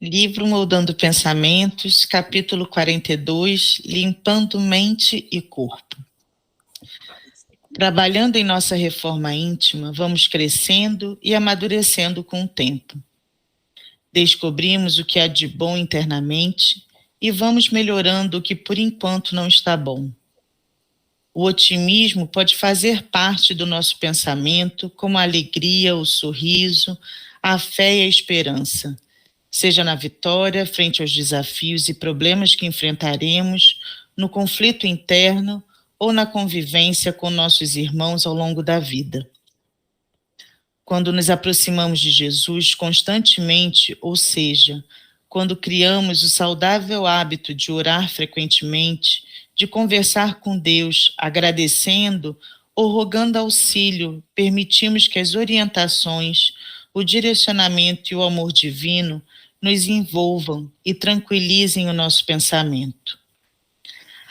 Livro Moldando Pensamentos, capítulo 42, Limpando Mente e Corpo. Trabalhando em nossa reforma íntima, vamos crescendo e amadurecendo com o tempo. Descobrimos o que há de bom internamente e vamos melhorando o que por enquanto não está bom. O otimismo pode fazer parte do nosso pensamento, como a alegria, o sorriso, a fé e a esperança, seja na vitória frente aos desafios e problemas que enfrentaremos, no conflito interno ou na convivência com nossos irmãos ao longo da vida. Quando nos aproximamos de Jesus constantemente, ou seja, quando criamos o saudável hábito de orar frequentemente, de conversar com Deus, agradecendo ou rogando auxílio, permitimos que as orientações, o direcionamento e o amor divino nos envolvam e tranquilizem o nosso pensamento.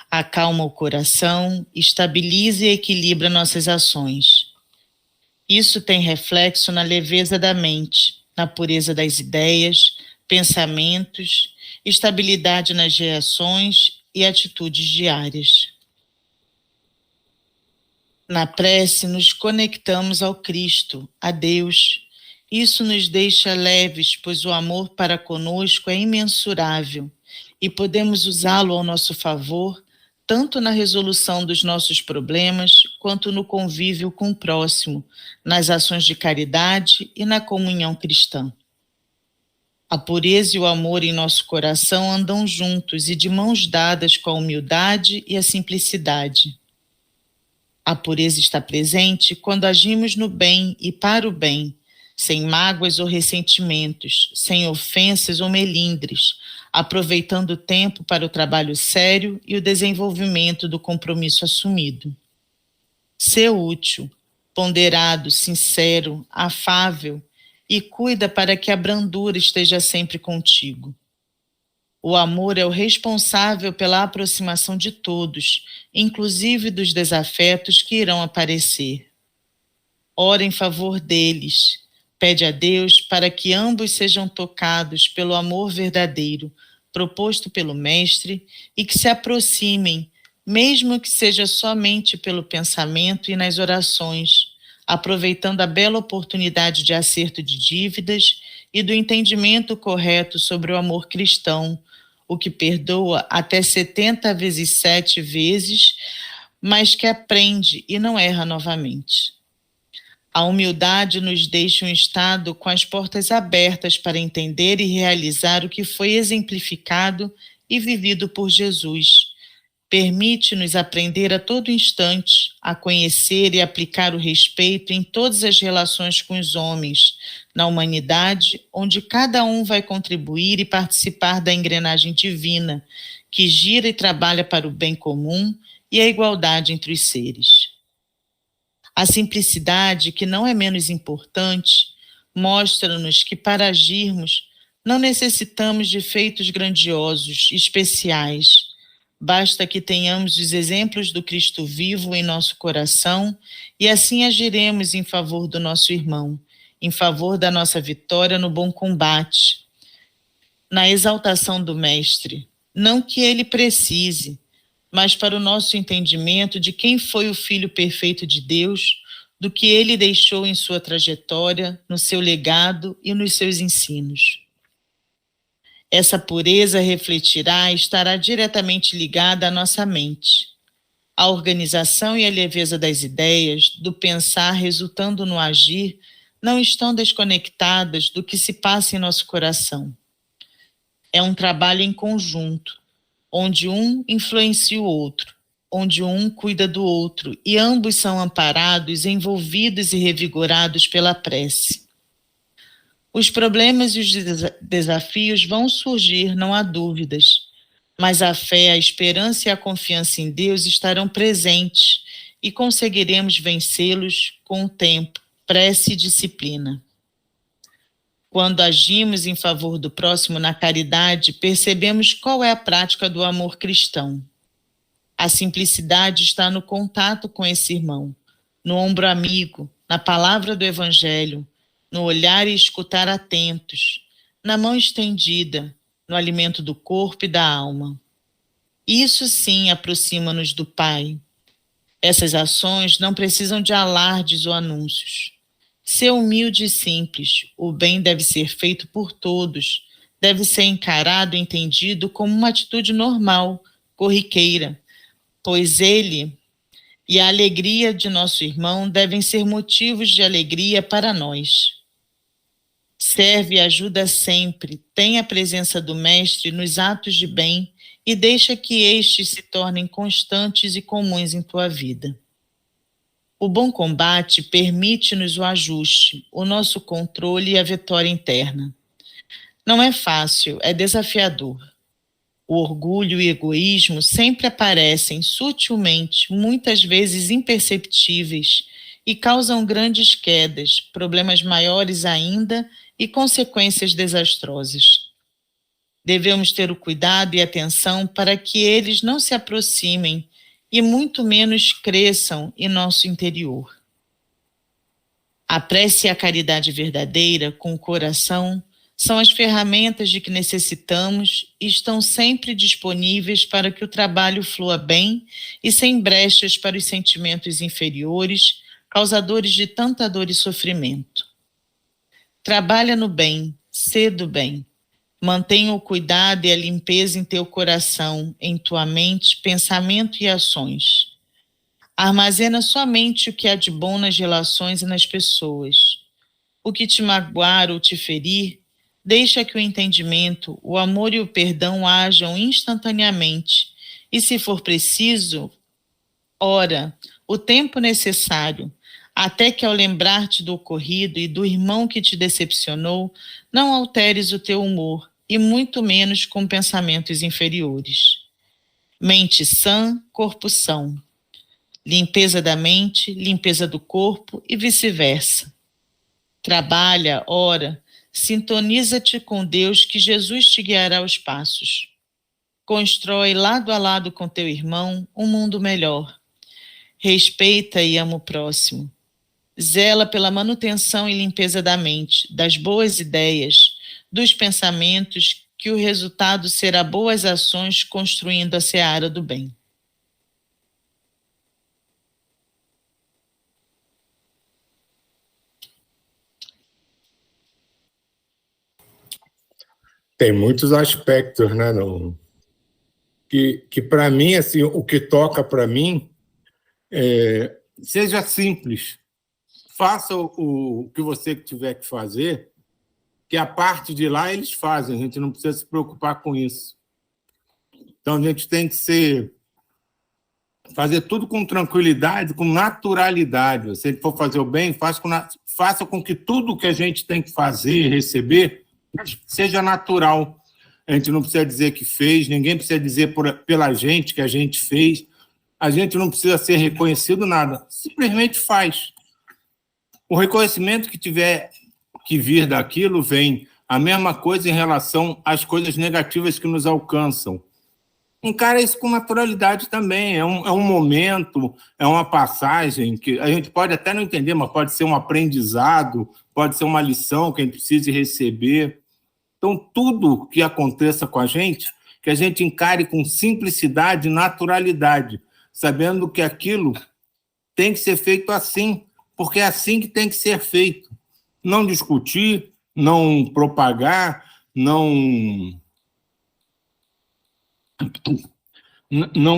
Acalma o coração, estabiliza e equilibra nossas ações. Isso tem reflexo na leveza da mente, na pureza das ideias, pensamentos, estabilidade nas reações e atitudes diárias. Na prece, nos conectamos ao Cristo, a Deus. Isso nos deixa leves, pois o amor para conosco é imensurável e podemos usá-lo ao nosso favor, tanto na resolução dos nossos problemas, quanto no convívio com o próximo, nas ações de caridade e na comunhão cristã. A pureza e o amor em nosso coração andam juntos e de mãos dadas com a humildade e a simplicidade. A pureza está presente quando agimos no bem e para o bem, sem mágoas ou ressentimentos, sem ofensas ou melindres, aproveitando o tempo para o trabalho sério e o desenvolvimento do compromisso assumido. Ser útil, ponderado, sincero, afável e cuida para que a brandura esteja sempre contigo. O amor é o responsável pela aproximação de todos, inclusive dos desafetos que irão aparecer. Ora em favor deles. Pede a Deus para que ambos sejam tocados pelo amor verdadeiro, proposto pelo Mestre, e que se aproximem, mesmo que seja somente pelo pensamento e nas orações, aproveitando a bela oportunidade de acerto de dívidas e do entendimento correto sobre o amor cristão, o que perdoa até 70 vezes 7 vezes, mas que aprende e não erra novamente. A humildade nos deixa um estado com as portas abertas para entender e realizar o que foi exemplificado e vivido por Jesus. Permite-nos aprender a todo instante, a conhecer e aplicar o respeito em todas as relações com os homens, na humanidade, onde cada um vai contribuir e participar da engrenagem divina, que gira e trabalha para o bem comum e a igualdade entre os seres. A simplicidade, que não é menos importante, mostra-nos que para agirmos não necessitamos de feitos grandiosos, especiais. Basta que tenhamos os exemplos do Cristo vivo em nosso coração e assim agiremos em favor do nosso irmão, em favor da nossa vitória no bom combate, na exaltação do Mestre. Não que ele precise, mas para o nosso entendimento de quem foi o Filho perfeito de Deus, do que ele deixou em sua trajetória, no seu legado e nos seus ensinos. Essa pureza refletirá e estará diretamente ligada à nossa mente. A organização e a leveza das ideias, do pensar resultando no agir, não estão desconectadas do que se passa em nosso coração. É um trabalho em conjunto, onde um influencia o outro, onde um cuida do outro, e ambos são amparados, envolvidos e revigorados pela prece. Os problemas e os desafios vão surgir, não há dúvidas, mas a fé, a esperança e a confiança em Deus estarão presentes e conseguiremos vencê-los com o tempo, prece e disciplina. Quando agimos em favor do próximo na caridade, percebemos qual é a prática do amor cristão. A simplicidade está no contato com esse irmão, no ombro amigo, na palavra do Evangelho, no olhar e escutar atentos, na mão estendida, no alimento do corpo e da alma. Isso sim aproxima-nos do Pai. Essas ações não precisam de alardes ou anúncios. Ser humilde e simples, o bem deve ser feito por todos, deve ser encarado e entendido como uma atitude normal, corriqueira, pois ele e a alegria de nosso irmão devem ser motivos de alegria para nós. Serve e ajuda sempre, tem a presença do Mestre nos atos de bem e deixa que estes se tornem constantes e comuns em tua vida. O bom combate permite-nos o ajuste, o nosso controle e a vitória interna. Não é fácil, é desafiador. O orgulho e o egoísmo sempre aparecem sutilmente, muitas vezes imperceptíveis, e causam grandes quedas, problemas maiores ainda e consequências desastrosas. Devemos ter o cuidado e atenção para que eles não se aproximem e muito menos cresçam em nosso interior. A prece e a caridade verdadeira, com o coração, são as ferramentas de que necessitamos e estão sempre disponíveis para que o trabalho flua bem e sem brechas para os sentimentos inferiores, causadores de tanta dor e sofrimento. Trabalha no bem, sê do bem. Mantenha o cuidado e a limpeza em teu coração, em tua mente, pensamento e ações. Armazena somente o que há de bom nas relações e nas pessoas. O que te magoar ou te ferir, deixa que o entendimento, o amor e o perdão hajam instantaneamente. E se for preciso, ora, o tempo necessário, até que ao lembrar-te do ocorrido e do irmão que te decepcionou, não alteres o teu humor, e muito menos com pensamentos inferiores. Mente sã, corpo são. Limpeza da mente, limpeza do corpo e vice-versa. Trabalha, ora, sintoniza-te com Deus que Jesus te guiará os passos. Constrói lado a lado com teu irmão um mundo melhor. Respeita e ama o próximo. Zela pela manutenção e limpeza da mente, das boas ideias, dos pensamentos, que o resultado será boas ações construindo a seara do bem. Tem muitos aspectos, né? Que para mim, assim, o que toca para mim seja simples. Faça o que você tiver que fazer, que a parte de lá eles fazem, a gente não precisa se preocupar com isso. Então, a gente tem que fazer tudo com tranquilidade, com naturalidade. Se ele for fazer o bem, faça com que tudo que a gente tem que fazer e receber seja natural. A gente não precisa dizer que fez, ninguém precisa dizer pela gente que a gente fez, a gente não precisa ser reconhecido nada, simplesmente faz. O reconhecimento que tiver que vir daquilo vem. A mesma coisa em relação às coisas negativas que nos alcançam. Encara isso com naturalidade também, é um momento, é uma passagem que a gente pode até não entender, mas pode ser um aprendizado, pode ser uma lição que a gente precise receber. Então, tudo que aconteça com a gente, que a gente encare com simplicidade e naturalidade, sabendo que aquilo tem que ser feito assim, porque é assim que tem que ser feito. Não discutir, não propagar, não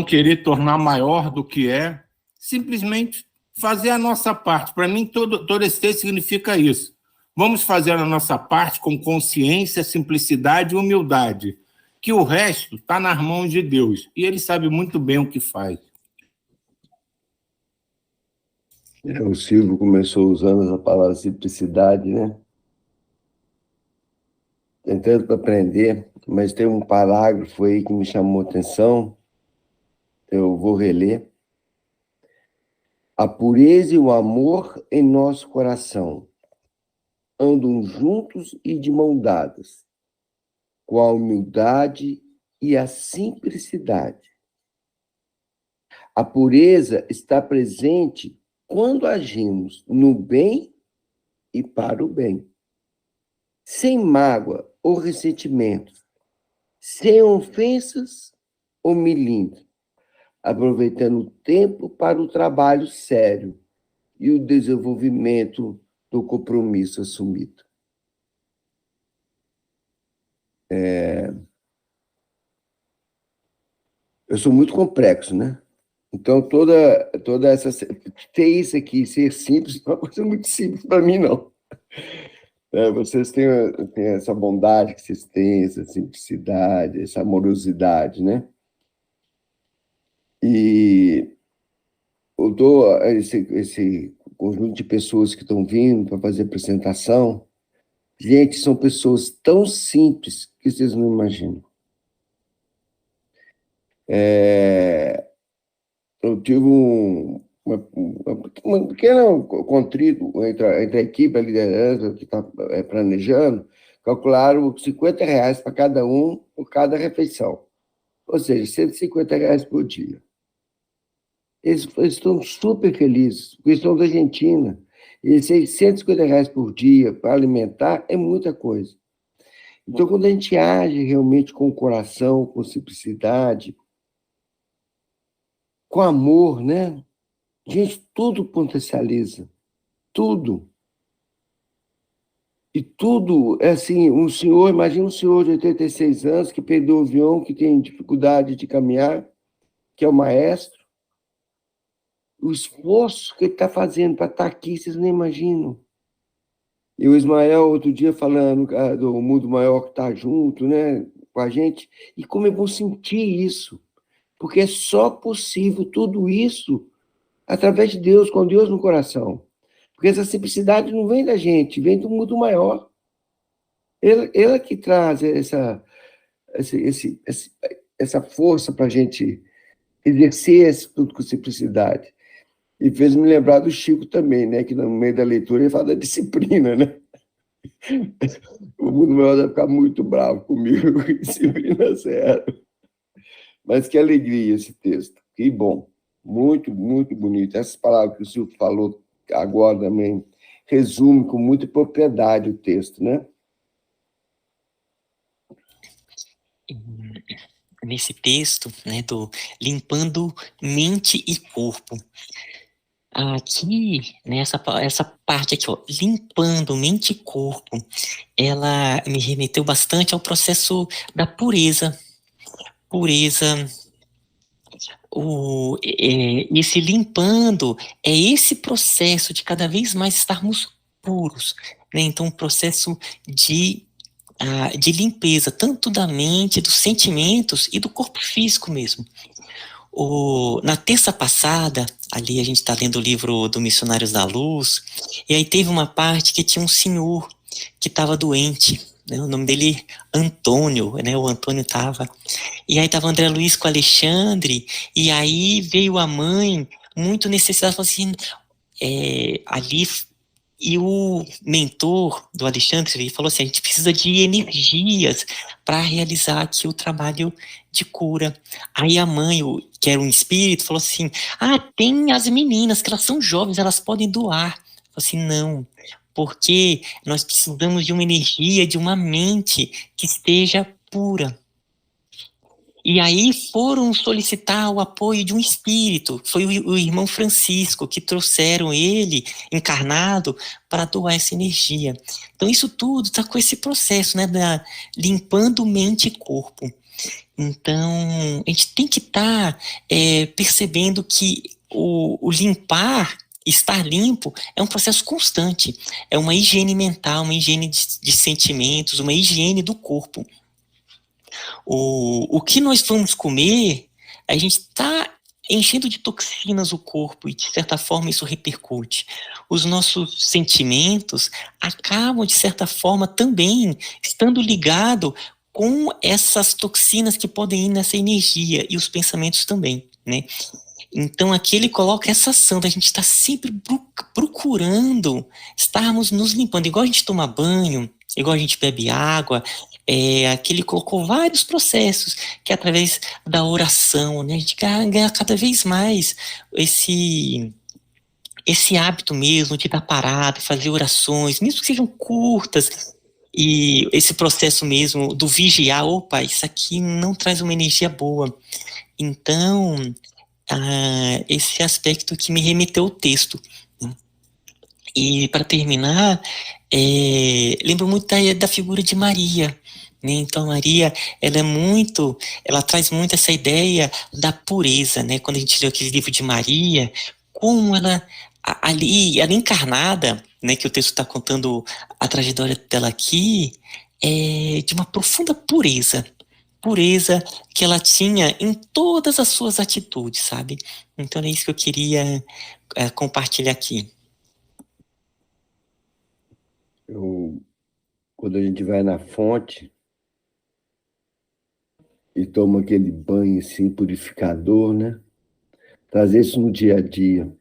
querer tornar maior do que é, simplesmente fazer a nossa parte. Para mim, todo esse texto significa isso. Vamos fazer a nossa parte com consciência, simplicidade e humildade, que o resto está nas mãos de Deus, e Ele sabe muito bem o que faz. O Silvio começou usando essa palavra simplicidade, né? Tentando aprender, mas tem um parágrafo aí que me chamou a atenção, eu vou reler. A pureza e o amor em nosso coração andam juntos e de mão dadas, com a humildade e a simplicidade. A pureza está presente quando agimos no bem e para o bem, sem mágoa ou ressentimentos, sem ofensas ou milindres, aproveitando o tempo para o trabalho sério e o desenvolvimento do compromisso assumido. Eu sou muito complexo, né? Então, toda essa... Ter isso aqui, ser simples, não é uma coisa muito simples para mim, não. Vocês têm essa bondade que vocês têm, essa simplicidade, essa amorosidade, né? E eu dou esse conjunto de pessoas que estão vindo para fazer apresentação. Gente, são pessoas tão simples que vocês não imaginam. Eu tive uma pequena contrito entre a equipe, a liderança que está planejando, calcularam R$50 para cada um por cada refeição. Ou seja, R$150 por dia. Eles estão super felizes, porque eles estão da Argentina. E R$650 por dia para alimentar é muita coisa. Então, quando a gente age realmente com o coração, com simplicidade, com amor, né? Gente, tudo potencializa. Tudo. E tudo, é assim, imagina um senhor de 86 anos que perdeu o avião, que tem dificuldade de caminhar, que é o maestro. O esforço que ele está fazendo para estar aqui, vocês nem imaginam. E o Ismael, outro dia, falando do mundo maior que está junto, né, com a gente, e como é bom sentir isso, porque é só possível tudo isso através de Deus, com Deus no coração. Porque essa simplicidade não vem da gente, vem do mundo maior. Ele que traz essa força para a gente exercer isso tudo com simplicidade. E fez me lembrar do Chico também, né? Que no meio da leitura ele fala da disciplina, né? O mundo maior vai ficar muito bravo comigo, disciplina zero. Mas que alegria esse texto, que bom, muito, muito bonito. Essas palavras que o Silvio falou agora também resume com muita propriedade o texto, né? Nesse texto, né, do limpando mente e corpo. Aqui, né, essa parte aqui, ó, limpando mente e corpo, ela me remeteu bastante ao processo da pureza. Esse limpando é esse processo de cada vez mais estarmos puros, né? Então, um processo de limpeza, tanto da mente, dos sentimentos e do corpo físico mesmo. Na terça passada, ali a gente está lendo o livro do Missionários da Luz, e aí teve uma parte que tinha um senhor que estava doente, né? O nome dele Antônio, né? O Antônio estava. E aí estava o André Luiz com o Alexandre, e aí veio a mãe, muito necessitada, falou assim, ali... E o mentor do Alexandre falou assim, a gente precisa de energias para realizar aqui o trabalho de cura. Aí a mãe, que era um espírito, falou assim, tem as meninas, que elas são jovens, elas podem doar. Falou assim, não, porque nós precisamos de uma energia, de uma mente que esteja pura. E aí foram solicitar o apoio de um espírito, foi o irmão Francisco, que trouxeram ele, encarnado, para doar essa energia. Então isso tudo está com esse processo, né, limpando mente e corpo. Então a gente tem que estar percebendo que o limpar, estar limpo, é um processo constante, é uma higiene mental, uma higiene de sentimentos, uma higiene do corpo. O que nós vamos comer, a gente está enchendo de toxinas o corpo e, de certa forma, isso repercute. Os nossos sentimentos acabam, de certa forma, também estando ligados com essas toxinas que podem ir nessa energia, e os pensamentos também, né? Então, aqui ele coloca essa ação da gente estar sempre procurando estarmos nos limpando, igual a gente toma banho, igual a gente bebe água. Aqui ele colocou vários processos, que é através da oração, né, a gente ganha cada vez mais esse hábito mesmo de dar parada, fazer orações, mesmo que sejam curtas, E esse processo mesmo do vigiar, opa, isso aqui não traz uma energia boa. Então, esse aspecto que me remeteu ao texto. E para terminar, lembro muito da figura de Maria, né? Então Maria, ela traz muito essa ideia da pureza, né? Quando a gente lê aquele livro de Maria, como ela ali encarnada, né? Que o texto está contando a trajetória dela aqui, de uma profunda pureza que ela tinha em todas as suas atitudes, sabe? Então é isso que eu queria compartilhar aqui. Quando a gente vai na fonte e toma aquele banho assim, purificador, né? Trazer isso no dia a dia.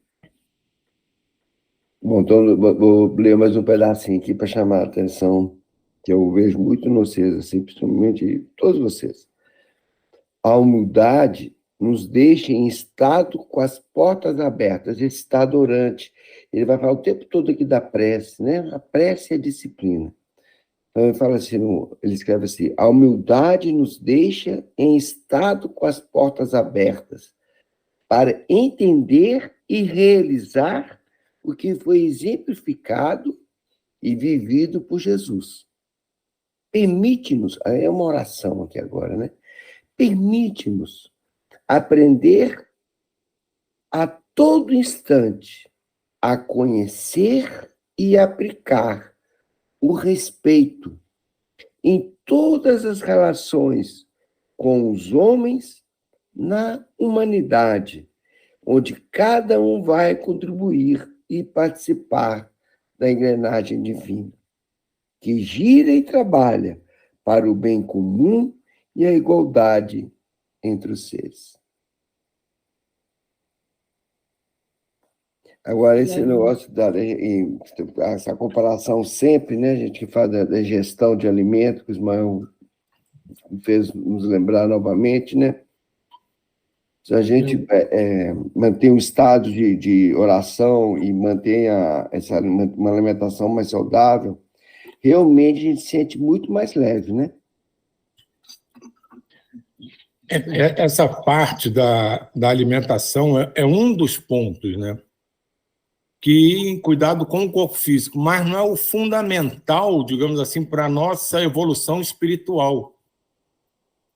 Bom, então vou ler mais um pedacinho aqui para chamar a atenção, que eu vejo muito em vocês, assim, principalmente todos vocês. A humildade nos deixa em estado com as portas abertas, esse estado orante. Ele vai falar o tempo todo aqui da prece, né? A prece é a disciplina. Então ele fala assim, ele escreve assim: a humildade nos deixa em estado com as portas abertas para entender e realizar o que foi exemplificado e vivido por Jesus. Permite-nos, é uma oração aqui agora, né? Permite-nos aprender a todo instante a conhecer e aplicar o respeito em todas as relações com os homens na humanidade, onde cada um vai contribuir e participar da engrenagem divina, que gira e trabalha para o bem comum e a igualdade entre os seres. Agora, esse negócio essa comparação sempre, né, a gente que faz da gestão de alimentos, que o Ismael fez nos lembrar novamente, né? Se a gente mantém um estado de oração e mantém uma alimentação mais saudável, realmente a gente se sente muito mais leve, né? Essa parte da alimentação é um dos pontos, né? Que cuidado com o corpo físico, mas não é o fundamental, digamos assim, para a nossa evolução espiritual.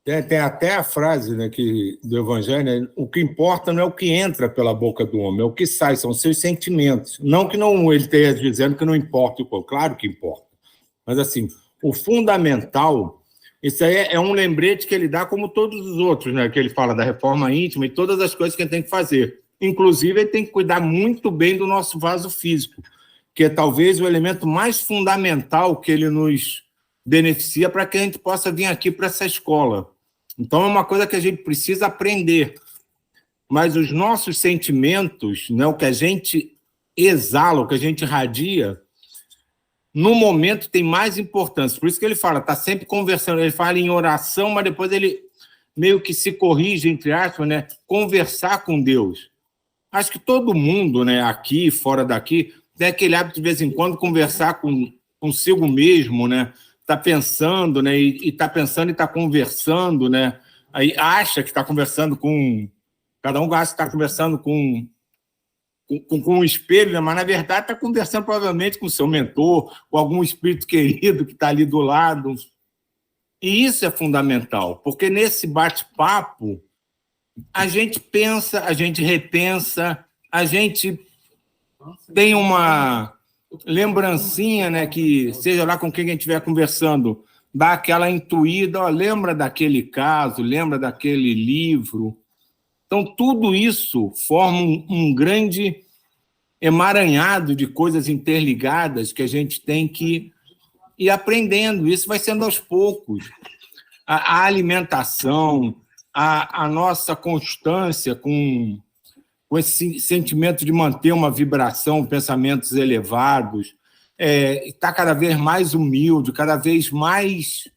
Tem até a frase, né, do Evangelho, né, o que importa não é o que entra pela boca do homem, é o que sai, são os seus sentimentos. Não que não ele esteja dizendo que não importa o corpo, claro que importa. Mas, assim, o fundamental, isso aí é um lembrete que ele dá como todos os outros, né, que ele fala da reforma íntima e todas as coisas que ele tem que fazer. Inclusive, ele tem que cuidar muito bem do nosso vaso físico, que é talvez o elemento mais fundamental que ele nos beneficia para que a gente possa vir aqui para essa escola. Então, é uma coisa que a gente precisa aprender. Mas os nossos sentimentos, né, o que a gente exala, o que a gente irradia, no momento tem mais importância. Por isso que ele fala, está sempre conversando. Ele fala em oração, mas depois ele meio que se corrige, entre aspas, né, conversar com Deus. Acho que todo mundo, né, aqui, fora daqui, tem aquele hábito de vez em quando conversar consigo mesmo, né? Está pensando, né? E está pensando e está conversando, né? Aí acha que está conversando com... Cada um acha que está conversando com um espelho, né? Mas, na verdade, está conversando provavelmente com o seu mentor, com algum espírito querido que está ali do lado. E isso é fundamental, porque nesse bate-papo a gente pensa, a gente repensa, a gente tem uma lembrancinha, né, que seja lá com quem a gente estiver conversando, dá aquela intuída, ó, lembra daquele caso, lembra daquele livro. Então, tudo isso forma um grande emaranhado de coisas interligadas que a gente tem que ir aprendendo. Isso vai sendo aos poucos. A alimentação, a nossa constância com esse sentimento de manter uma vibração, pensamentos elevados, está cada vez mais humilde, cada vez mais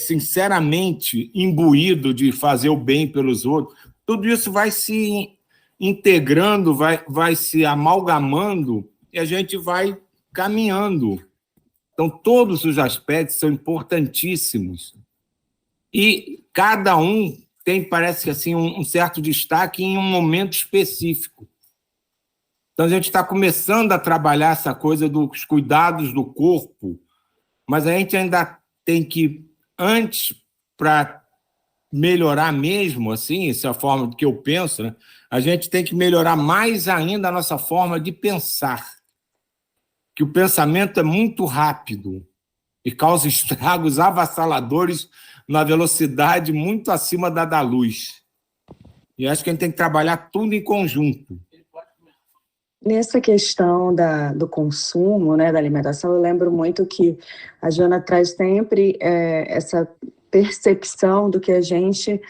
sinceramente imbuído de fazer o bem pelos outros. Tudo isso vai se integrando, vai se amalgamando e a gente vai caminhando Então, todos os aspectos são importantíssimos. E cada um tem, parece que assim, um certo destaque em um momento específico. Então, a gente está começando a trabalhar essa coisa dos cuidados do corpo, mas a gente ainda tem que, antes, para melhorar mesmo, assim, essa é a forma que eu penso, né? A gente tem que melhorar mais ainda a nossa forma de pensar, que o pensamento é muito rápido e causa estragos avassaladores na velocidade muito acima da luz. E acho que a gente tem que trabalhar tudo em conjunto. Nessa questão do consumo, né, da alimentação, eu lembro muito que a Joana traz sempre essa percepção do que a gente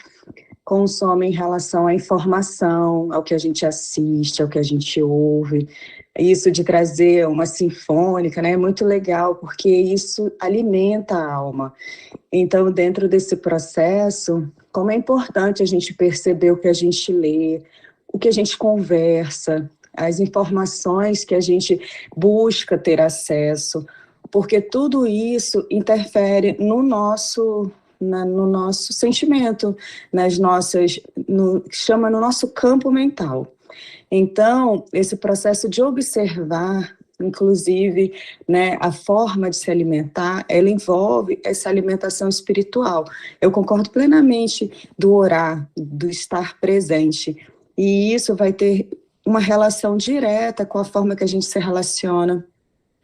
consome em relação à informação, ao que a gente assiste, ao que a gente ouve. Isso de trazer uma sinfônica, né, é muito legal, porque isso alimenta a alma. Então, dentro desse processo, como é importante a gente perceber o que a gente lê, o que a gente conversa, as informações que a gente busca ter acesso, porque tudo isso interfere no nosso sentimento, chama no nosso campo mental. Então, esse processo de observar, inclusive, né, a forma de se alimentar, ela envolve essa alimentação espiritual. Eu concordo plenamente do orar, do estar presente, e isso vai ter uma relação direta com a forma que a gente se relaciona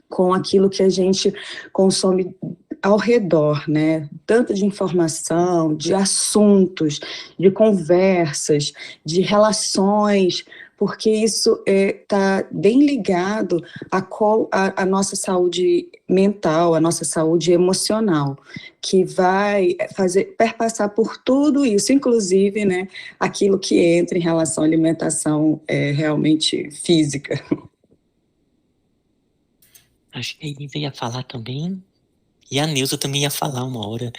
com aquilo que a gente consome ao redor, né? Tanto de informação, de assuntos, de conversas, de relações, porque isso está bem ligado à nossa saúde mental, à nossa saúde emocional, que vai perpassar por tudo isso, inclusive, né, aquilo que entra em relação à alimentação realmente física. Acho que a Elisa ia falar também, e a Neuza também ia falar uma hora.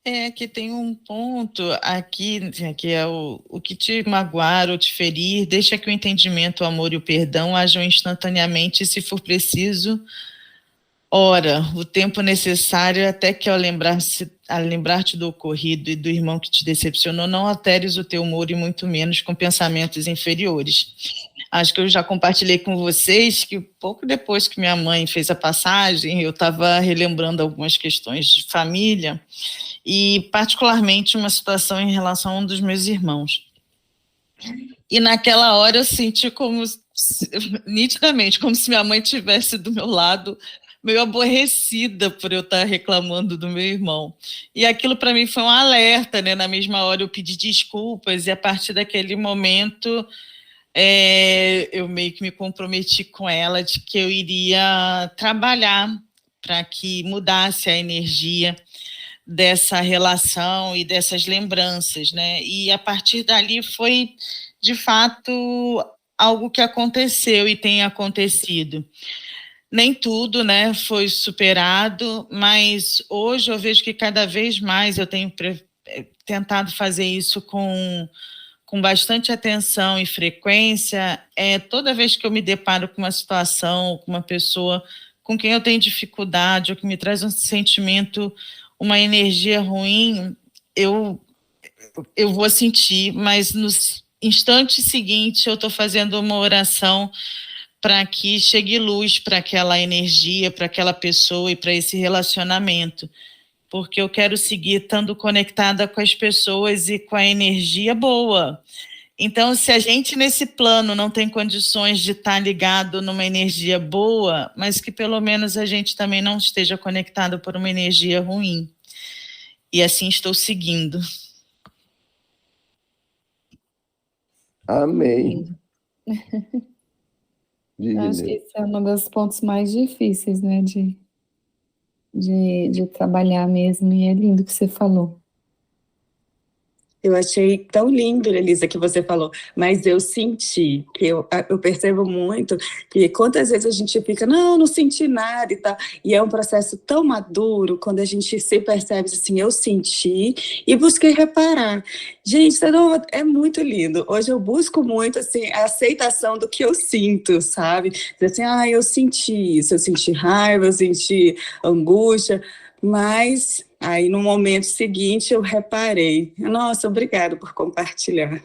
É que tem um ponto aqui, que é o que te magoar ou te ferir, deixa que o entendimento, o amor e o perdão ajam instantaneamente, se for preciso, ora, o tempo necessário até que ao lembrar-te do ocorrido e do irmão que te decepcionou, não alteres o teu humor e muito menos com pensamentos inferiores. Acho que eu já compartilhei com vocês que pouco depois que minha mãe fez a passagem, eu estava relembrando algumas questões de família e particularmente uma situação em relação a um dos meus irmãos. E naquela hora eu senti nitidamente, como se minha mãe estivesse do meu lado, meio aborrecida por eu estar reclamando do meu irmão. E aquilo para mim foi um alerta, né? Na mesma hora eu pedi desculpas e a partir daquele momento eu meio que me comprometi com ela de que eu iria trabalhar para que mudasse a energia dessa relação e dessas lembranças, né? E a partir dali foi, de fato, algo que aconteceu e tem acontecido. Nem tudo, né, foi superado, mas hoje eu vejo que cada vez mais eu tenho tentado fazer isso com bastante atenção e frequência. Toda vez que eu me deparo com uma situação, com uma pessoa com quem eu tenho dificuldade ou que me traz um sentimento, uma energia ruim, eu vou sentir, mas no instante seguinte eu estou fazendo uma oração para que chegue luz para aquela energia, para aquela pessoa e para esse relacionamento, porque eu quero seguir estando conectada com as pessoas e com a energia boa. Então, se a gente nesse plano não tem condições de estar ligado numa energia boa, mas que pelo menos a gente também não esteja conectado por uma energia ruim. E assim estou seguindo. Amém. Acho que esse é um dos pontos mais difíceis, né, de trabalhar mesmo, e é lindo o que você falou. Eu achei tão lindo, Elisa, que você falou, mas eu senti, que eu percebo muito que quantas vezes a gente fica, não senti nada e tal, e é um processo tão maduro quando a gente se percebe assim, eu senti e busquei reparar. Gente, é muito lindo. Hoje eu busco muito assim, a aceitação do que eu sinto, sabe? Dizer assim, eu senti isso, eu senti raiva, eu senti angústia, mas aí no momento seguinte eu reparei. Nossa, obrigada por compartilhar.